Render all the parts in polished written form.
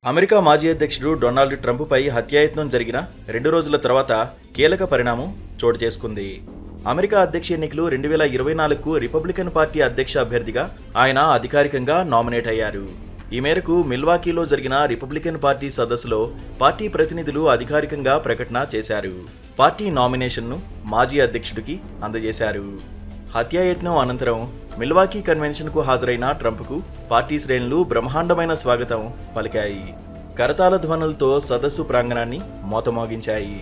America మాజీ అధ్యక్షుడు Donald ట్రంప్పై హత్యాయత్నం జరిగిన 2 రోజుల తర్వాత కీలక పరిణామం చోటు చేసుకుంది. అమెరికా అధ్యక్ష ఎన్నికలు 2024కు రిపబ్లికన్ పార్టీ అధ్యక్ష అభ్యర్థిగా ఆయన అధికారికంగా నామినేట్ అయ్యారు. ఈ మేరకు మిల్వాకీలో జరిగిన రిపబ్లికన్ పార్టీ సదస్సులో పార్టీ ప్రతినిధులు అధికారికంగా ప్రకటన చేశారు. పార్టీ నామినేషన్ను మాజీ అధ్యక్షుడికి అందజేశారు. హత్యాయత్నం అనంతరం మిల్వాకీ కన్వెన్షన్కు హాజరైన ట్రంప్కు పార్టీ శ్రేణులు బ్రహ్మాండమైన స్వాగతం పలికాయి. కరతాళ ధ్వనులతో సదస్సు ప్రాంగణాన్ని మోతమోగించాయి.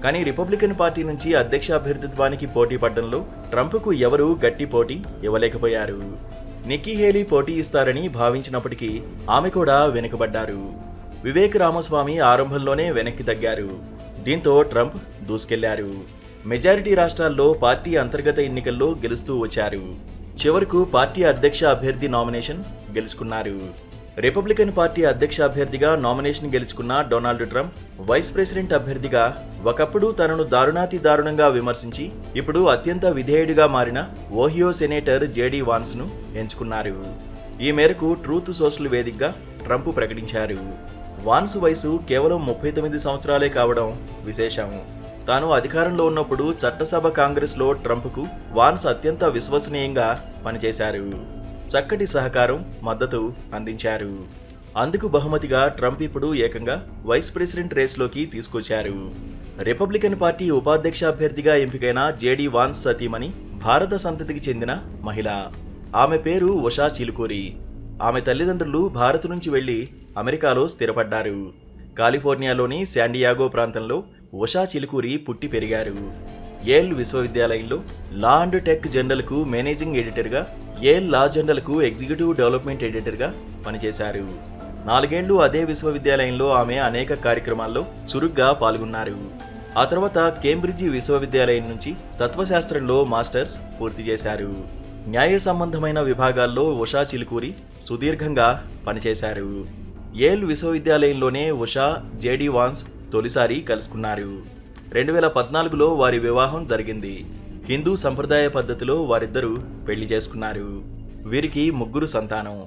కానీ రిపబ్లికన్ పార్టీ నుంచి అధ్యక్ష అభ్యర్థిత్వానికి పోటీ పడడంలో ట్రంప్కు ఎవరూ గట్టి పోటీ ఇవ్వలేకపోయారు. నిక్కీ హేలీ పోటీ ఇస్తారని భావించినప్పటికీ ఆమె కూడా వెనుకబడ్డారు. వివేక్ రామస్వామి ఆరంభంలోనే వెనక్కి తగ్గారు. దీంతో ట్రంప్ దూసుకెళ్లారు. మెజారిటీ రాష్ట్రాల్లో పార్టీ అంతర్గత ఎన్నికల్లో గెలుస్తూ వచ్చారు. చివరకు పార్టీ అధ్యక్ష అభ్యర్థి నామినేషన్ గెలుచుకున్నారు. రిపబ్లికన్ పార్టీ అధ్యక్ష అభ్యర్థిగా నామినేషన్ గెలుచుకున్న డొనాల్డ్ ట్రంప్ వైస్ ప్రెసిడెంట్ అభ్యర్థిగా ఒకప్పుడు తనను దారుణాతి దారుణంగా విమర్శించి ఇప్పుడు అత్యంత విధేయుడిగా మారిన ఓహియో సెనేటర్ జేడీ వాన్స్ను ఎంచుకున్నారు. ఈ మేరకు ట్రూత్ సోషల్ వేదికగా ట్రంప్ ప్రకటించారు. వాన్స్ వయసు కేవలం 39 సంవత్సరాలే కావడం విశేషం. తాను అధికారంలో ఉన్నప్పుడు చట్టసభ కాంగ్రెస్లో ట్రంప్కు వాన్స్ అత్యంత విశ్వసనీయంగా పనిచేశారు. చక్కటి సహకారం, మద్దతు అందించారు. అందుకు బహుమతిగా ట్రంప్ ఇప్పుడు ఏకంగా వైస్ ప్రెసిడెంట్ రేస్లోకి తీసుకొచ్చారు. రిపబ్లికన్ పార్టీ ఉపాధ్యక్ష అభ్యర్థిగా ఎంపికైన జేడీ వాన్స్ సతీమణి భారత సంతతికి చెందిన మహిళ. ఆమె పేరు ఉషా చిలుకూరి. ఆమె తల్లిదండ్రులు భారత్ నుంచి వెళ్లి అమెరికాలో స్థిరపడ్డారు. కాలిఫోర్నియాలోని శాండియాగో ప్రాంతంలో ఉషా చిలుకూరి పుట్టి పెరిగారు. యేల్ విశ్వవిద్యాలయంలో లా అండ్ టెక్ జర్నల్కు మేనేజింగ్ ఎడిటర్గా, యేల్ లా జర్నల్కు ఎగ్జిక్యూటివ్ డెవలప్మెంట్ ఎడిటర్గా పనిచేశారు. 4 ఏళ్లు అదే విశ్వవిద్యాలయంలో ఆమె అనేక కార్యక్రమాల్లో చురుగ్గా పాల్గొన్నారు. ఆ తర్వాత కేంబ్రిడ్జి విశ్వవిద్యాలయం నుంచి తత్వశాస్త్రంలో మాస్టర్స్ పూర్తి చేశారు. న్యాయ సంబంధమైన విభాగాల్లో ఉషా చిలుకూరి సుదీర్ఘంగా పనిచేశారు. యేల్ విశ్వవిద్యాలయంలోనే ఉషా, జేడీ వాన్స్ తొలిసారి కలుసుకున్నారు. 2014లో వారి వివాహం జరిగింది. హిందూ సంప్రదాయ పద్ధతిలో వారిద్దరూ పెళ్లి చేసుకున్నారు. వీరికి 3 సంతానం.